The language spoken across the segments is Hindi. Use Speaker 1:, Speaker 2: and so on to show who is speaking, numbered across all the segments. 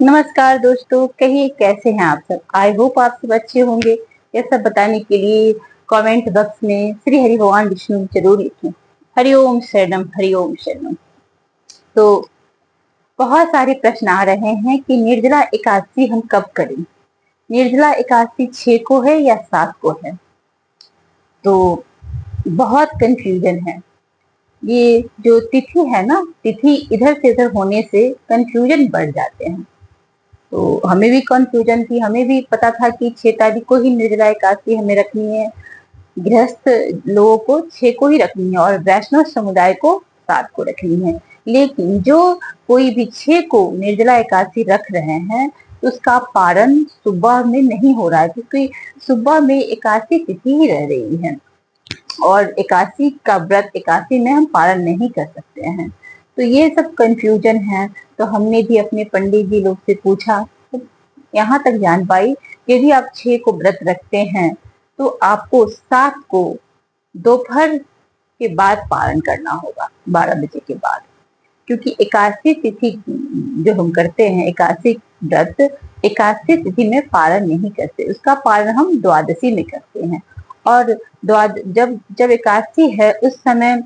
Speaker 1: नमस्कार दोस्तों, कहिए कैसे हैं आप सब। आई होप आप सब अच्छे होंगे। यह सब बताने के लिए कमेंट बॉक्स में श्री हरि भगवान विष्णु जरूर लिखें। हरिओम शरणम, हरिओम शरणम। तो बहुत सारे प्रश्न आ रहे हैं कि निर्जला एकादशी हम कब करें। निर्जला एकादशी 6 को है या 7 को है। तो बहुत कंफ्यूजन है। ये जो तिथि है ना, तिथि इधर से इधर होने से कंफ्यूजन बढ़ जाते हैं। तो हमें भी कंफ्यूजन थी, हमें भी पता था कि 6 तारीख को ही निर्जला एकादशी हमें रखनी है। गृहस्थ लोगों को 6 को ही रखनी है और वैष्णव समुदाय को 7 को रखनी है। लेकिन जो कोई भी 6 को निर्जला एकादशी रख रहे हैं तो उसका पारण सुबह में नहीं हो रहा है, क्योंकि सुबह में एकादशी तिथि ही रह रही है और एकादशी का व्रत एकादशी में हम पारण नहीं कर सकते हैं। तो ये सब कंफ्यूजन है। तो हमने भी अपने पंडित जी लोग से पूछा, तो यहाँ तक जान पाई यदि आप 6 को व्रत रखते हैं तो आपको 7 को दोपहर के बाद पारण करना होगा, 12 बजे के बाद। क्योंकि एकादशी तिथि जो हम करते हैं, एकादशी व्रत एकादशी तिथि में पारण नहीं करते, उसका पारण हम द्वादशी में करते हैं। और जब जब एकादशी है उस समय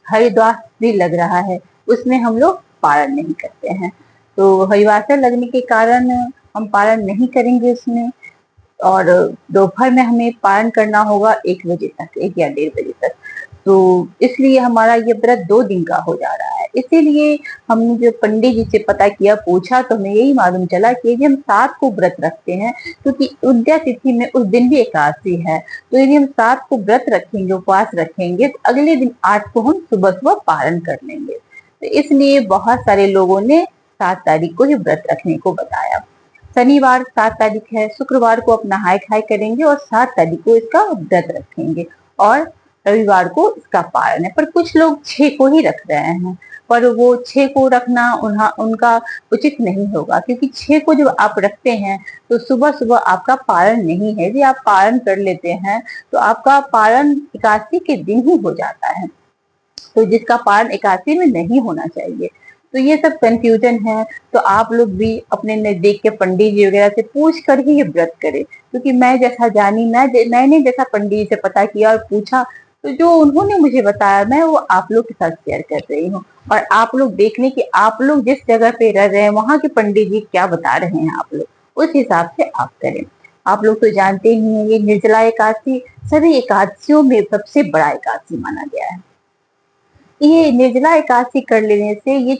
Speaker 1: हरिद्वार भी लग रहा है, उसमें हम लोग पारण नहीं करते हैं। तो हरिवासर लगने के कारण हम पारण नहीं करेंगे उसमें। और दोपहर में हमें पारण करना होगा 1 बजे तक, 1 या 1:30 बजे तक। तो इसलिए हमारा ये व्रत 2 दिन का हो जा रहा है। इसीलिए हमने जो पंडित जी से पता किया, पूछा, तो हमें यही मालूम चला कि यदि हम 7 को व्रत रखते हैं, क्योंकि उद्या तिथि में उस दिन भी एकादशी है, तो यदि हम 7 को व्रत रखेंगे, उपवास रखेंगे, तो अगले दिन 8 को हम सुबह सुबह पारण कर लेंगे। तो इसलिए बहुत सारे लोगों ने 7 तारीख को ही व्रत रखने को बताया। शनिवार 7 तारीख है, शुक्रवार को अपना नहाय खाय करेंगे और 7 तारीख को इसका व्रत रखेंगे और रविवार को इसका पारण है। पर कुछ लोग 6 को ही रख रहे हैं, पर वो 6 को रखना उनका उचित नहीं होगा, क्योंकि 6 को जब आप रखते हैं तो सुबह सुबह आपका पारण नहीं है। यदि आप पारण कर लेते हैं तो आपका पारण एकादशी के दिन ही हो जाता है, तो जिसका पारण एकादशी में नहीं होना चाहिए। तो ये सब कंफ्यूजन है। तो आप लोग भी अपने नजदीक के पंडित जी वगैरह से पूछ कर ही ये व्रत करें, क्योंकि मैं जैसा जानी, मैंने जैसा पंडित जी से पता किया और पूछा, तो जो उन्होंने मुझे बताया मैं वो आप लोग के साथ शेयर कर रही हूँ। और आप लोग देख लें कि आप लोग जिस जगह पे रह रहे हैं वहां के पंडित जी क्या बता रहे हैं, आप लोग उस हिसाब से आप करें। आप लोग तो जानते ही हैं, ये निर्जला एकादशी सभी एकादशियों में सबसे बड़ा एकादशी माना गया है। ये निर्जला एकादशी कर लेने से ये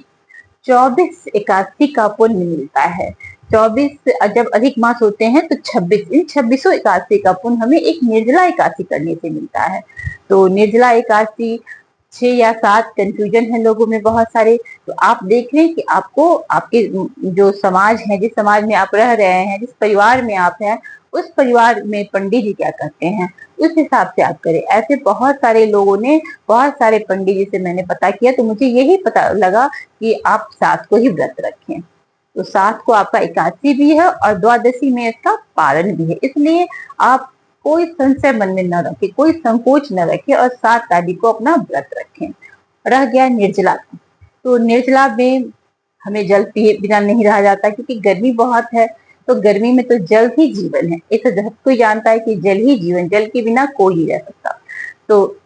Speaker 1: 24 एकादशी का पुण्य मिलता है। 24 जब अधिक मास होते हैं तो 26, इन 26 एकादशी का पुण्य हमें एक निर्जला एकादशी करने से मिलता है। तो निर्जला एकादशी 6 या 7 कंफ्यूजन है लोगों में बहुत सारे। तो आप देख रहे हैं कि आपको आपके जो समाज है, जिस समाज में आप रह रहे हैं, जिस परिवार में आप हैं, उस परिवार में पंडित जी क्या करते हैं, उस हिसाब से आप करें। ऐसे बहुत सारे लोगों ने, बहुत सारे पंडित जी से मैंने पता किया, तो मुझे यही पता लगा कि आप 7 को ही व्रत रखें। तो 7 को आपका एकादशी भी है और द्वादशी में इसका पारण भी है। इसलिए आप कोई संशय मन में न रखें, कोई संकोच न रखें और 7 तारीख को अपना व्रत रखें। रह गया निर्जला का, तो निर्जला में हमें जल पिए बिना नहीं रहा जाता, क्योंकि गर्मी बहुत है। तो गर्मी में तो जल ही जीवन है, ये तो हर कोई जानता है कि जल ही जीवन, जल के बिना कोई नहीं रह सकता। तो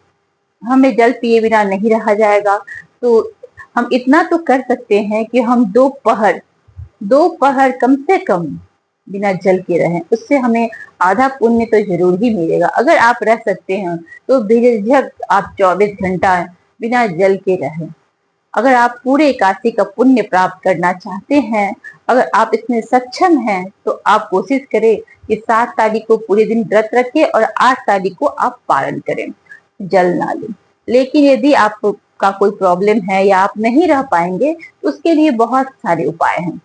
Speaker 1: हमें जल पिए बिना नहीं रहा जाएगा। तो हम इतना तो कर सकते हैं कि हम दोपहर कम से कम बिना जल के रहें, उससे हमें आधा पुण्य तो जरूर ही मिलेगा। अगर आप रह सकते हैं तो बेझिझक आप 24 घंटा बिना जल के रहें। अगर आप पूरे एकादशी का पुण्य प्राप्त करना चाहते हैं, अगर आप इसमें सक्षम हैं, तो आप कोशिश करें कि 7 तारीख को पूरे दिन व्रत रखें और 8 तारीख को आप पारण करें, जल ना लें। लेकिन यदि आपका कोई प्रॉब्लम है या आप नहीं रह पाएंगे तो उसके लिए बहुत सारे उपाय हैं।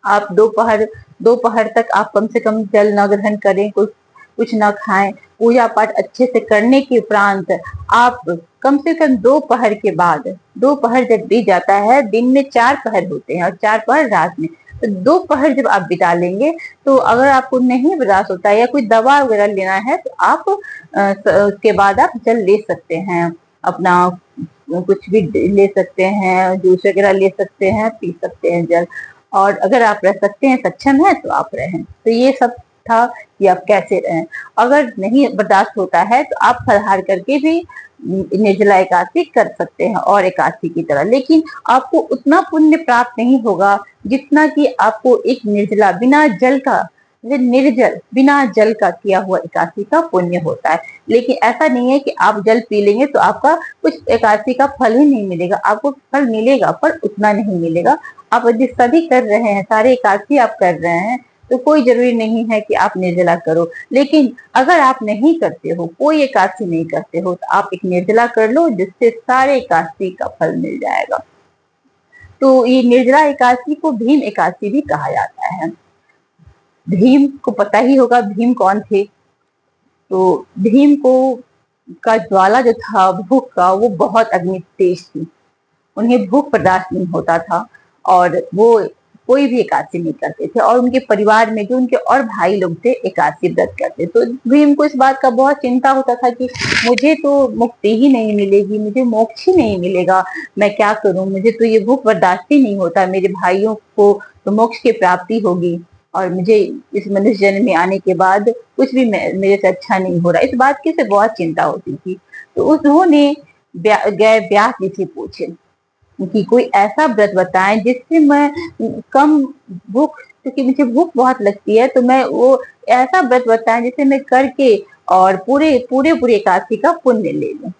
Speaker 1: आप दोपहर तक आप कम से कम जल न ग्रहण करें, कुछ न खाएं। पूजा पाठ अच्छे से करने के उपरांत आप कम से कम दोपहर के बाद, दोपहर जब बीत जाता है, दिन में 4 पहर होते हैं और 4 पहर रात में, तो दोपहर जब आप बिता लेंगे, तो अगर आपको नहीं बर्दाश्त होता है या कोई दवा वगैरह लेना है तो आप उसके बाद आप जल ले सकते हैं। अपना कुछ भी ले सकते हैं, जूस वगैरह ले सकते हैं, पी सकते हैं जल। और अगर आप रह सकते हैं, सक्षम है, तो आप रहें। तो ये सब था कि आप कैसे रहें। अगर नहीं बर्दाश्त होता है तो आप फलाहार करके भी निर्जला एकादशी कर सकते हैं और एकादशी की तरह, लेकिन आपको उतना पुण्य प्राप्त नहीं होगा जितना कि आपको एक निर्जला बिना जल का, निर्जल बिना जल का किया हुआ एकादशी का पुण्य होता है। लेकिन ऐसा नहीं है कि आप जल पी लेंगे तो आपका कुछ एकादशी का फल ही नहीं मिलेगा, आपको फल मिलेगा पर उतना नहीं मिलेगा। आप यदि सभी कर रहे हैं, सारे एकादशी आप कर रहे हैं, तो कोई जरूरी नहीं है कि आप निर्जला करो। लेकिन अगर आप नहीं करते हो, कोई एकादशी नहीं करते हो, तो आप एक निर्जला कर लो, जिससे सारे एकादशी का फल मिल जाएगा। तो ये निर्जला एकादशी को भीम एकादशी भी कहा जाता है। भीम को पता ही होगा भीम कौन थे। तो भीम को का ज्वाला जो था भूख का, वो बहुत अग्नि तेज थी, उन्हें भूख बर्दाश्त नहीं होता था और वो कोई भी एकादशी नहीं करते थे। और उनके परिवार में जो उनके और भाई लोग थे एकादशी व्रत करते। तो भीम को इस बात का बहुत चिंता होता था कि मुझे तो मुक्ति ही नहीं मिलेगी, मुझे मोक्ष ही नहीं मिलेगा, मैं क्या करूं, मुझे तो ये भूख बर्दाश्त ही नहीं होता, मेरे भाइयों को तो मोक्ष की प्राप्ति होगी और मुझे इस मनुष्य जन्म में आने के बाद कुछ भी मेरे से अच्छा नहीं हो रहा। इस बात की से बहुत चिंता होती थी। तो उन्होंने गए व्यास जी से पूछे कि कोई ऐसा व्रत बताएं जिससे मैं कम भूख, क्योंकि मुझे भूख बहुत लगती है, तो मैं वो ऐसा व्रत बताएं जिसे मैं करके और पूरे पूरे पूरे एकादशी का पुण्य ले लूं।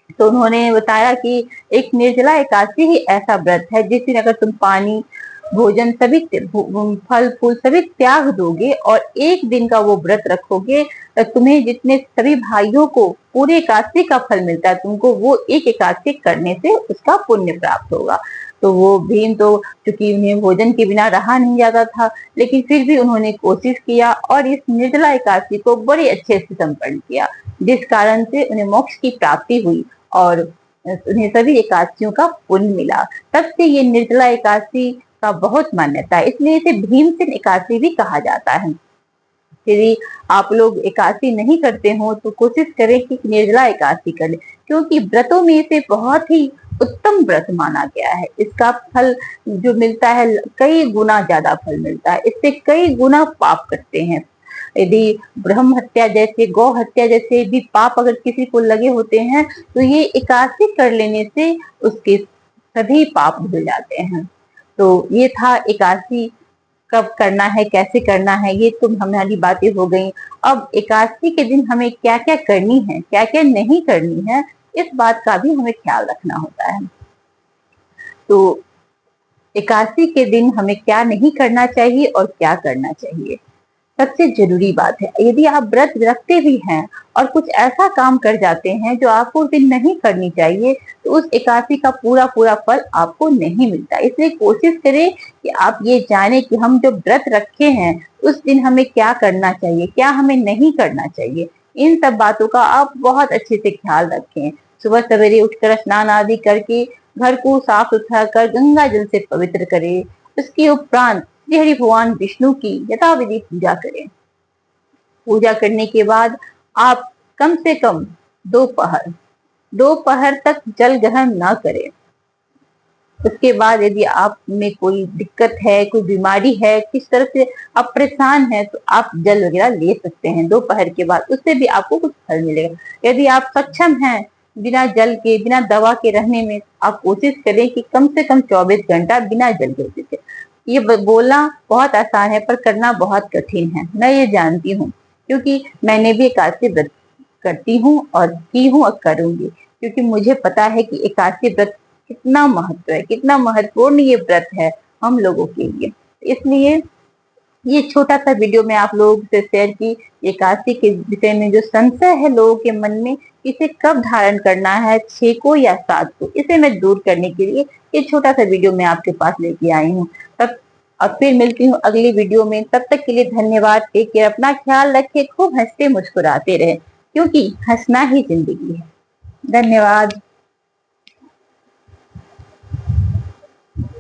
Speaker 1: तो उन्होंने बताया कि एक निर्जला एकादशी ही ऐसा व्रत है जिस दिन अगर तुम पानी, भोजन सभी, फल फूल सभी त्याग दोगे और एक दिन का वो व्रत रखोगे, तो तुम्हें जितने सभी भाइयों को पूरे एकादशी का फल मिलता है, तुमको वो एक एकादशी करने से उसका पुण्य प्राप्त होगा। तो वो भीम तो, चूंकि उन्हें भोजन के बिना रहा नहीं जाता था, लेकिन फिर भी उन्होंने कोशिश किया और इस निर्जला एकादशी को बड़े अच्छे से संपन्न किया, जिस कारण से उन्हें मोक्ष की प्राप्ति हुई और उन्हें सभी एकादशियों का पुण्य मिला। तब से ये निर्जला एकादशी का बहुत मान्यता है, इसलिए इसे भीमसेन एकादशी भी कहा जाता है। यदि आप लोग एकादशी नहीं करते हो तो कोशिश करें कि निर्जला एकादशी कर ले, क्योंकि व्रतों में से बहुत ही उत्तम व्रत माना गया है। इसका फल जो मिलता है कई गुना ज्यादा फल मिलता है, इससे कई गुना पाप करते हैं। यदि ब्रह्म हत्या जैसे, गौ हत्या जैसे भी पाप अगर किसी को लगे होते हैं, तो ये एकादशी कर लेने से उसके सभी पाप धुल जाते हैं। तो ये था एकादशी कब करना है, कैसे करना है, ये तो हमारी बातें हो गई। अब एकादशी के दिन हमें क्या क्या करनी है, क्या क्या नहीं करनी है, इस बात का भी हमें ख्याल रखना होता है। तो एकादशी के दिन हमें क्या नहीं करना चाहिए और क्या करना चाहिए, सबसे जरूरी बात है, यदि आप व्रत रखते भी हैं और कुछ ऐसा काम कर जाते हैं जो आपको उस दिन नहीं करनी चाहिए, तो उस एकादशी का पूरा पूरा फल आपको नहीं मिलता। इसलिए कोशिश करें कि आप ये जाने कि हम जो व्रत रखे हैं उस दिन हमें क्या करना चाहिए, क्या हमें नहीं करना चाहिए। इन सब बातों का आप बहुत अच्छे से ख्याल रखें। सुबह सवेरे उठकर स्नान आदि करके घर को साफ सुथरा कर गंगा जल से पवित्र करें। उसके उपरांत श्री हरि भगवान विष्णु की यथाविधि पूजा करें। पूजा करने के बाद आप कम से कम दोपहर तक जल ग्रहण न करें। उसके बाद यदि आप में कोई दिक्कत है, कोई बीमारी है, किस तरह से आप परेशान हैं, तो आप जल वगैरह ले सकते हैं दोपहर के बाद, उससे भी आपको कुछ फल मिलेगा। यदि आप सक्षम हैं बिना जल के, बिना दवा के रहने में, आप कोशिश करें कि कम से कम 24 घंटा बिना जल के रहे। ये बोलना बहुत आसान है पर करना बहुत कठिन है, मैं ये जानती हूँ, क्योंकि मैंने भी एकादशी व्रत करती हूँ और की हूँ और करूंगी, क्योंकि मुझे पता है कि एकादशी व्रत कितना महत्व है, कितना महत्वपूर्ण ये व्रत है हम लोगों के लिए। इसलिए ये छोटा सा वीडियो मैं आप लोगों से शेयर की, एकादशी के विषय में जो संशय है लोगों के मन में, इसे कब धारण करना है, 6 को या 7 को, इसे मैं दूर करने के लिए ये छोटा सा वीडियो मैं आपके पास लेके आई हूँ। तब अब फिर मिलती हूँ अगली वीडियो में, तब तक के लिए धन्यवाद। टेक केयर, अपना ख्याल रखे, खूब हंसते मुस्कुराते रहे, क्योंकि हंसना ही जिंदगी है। धन्यवाद।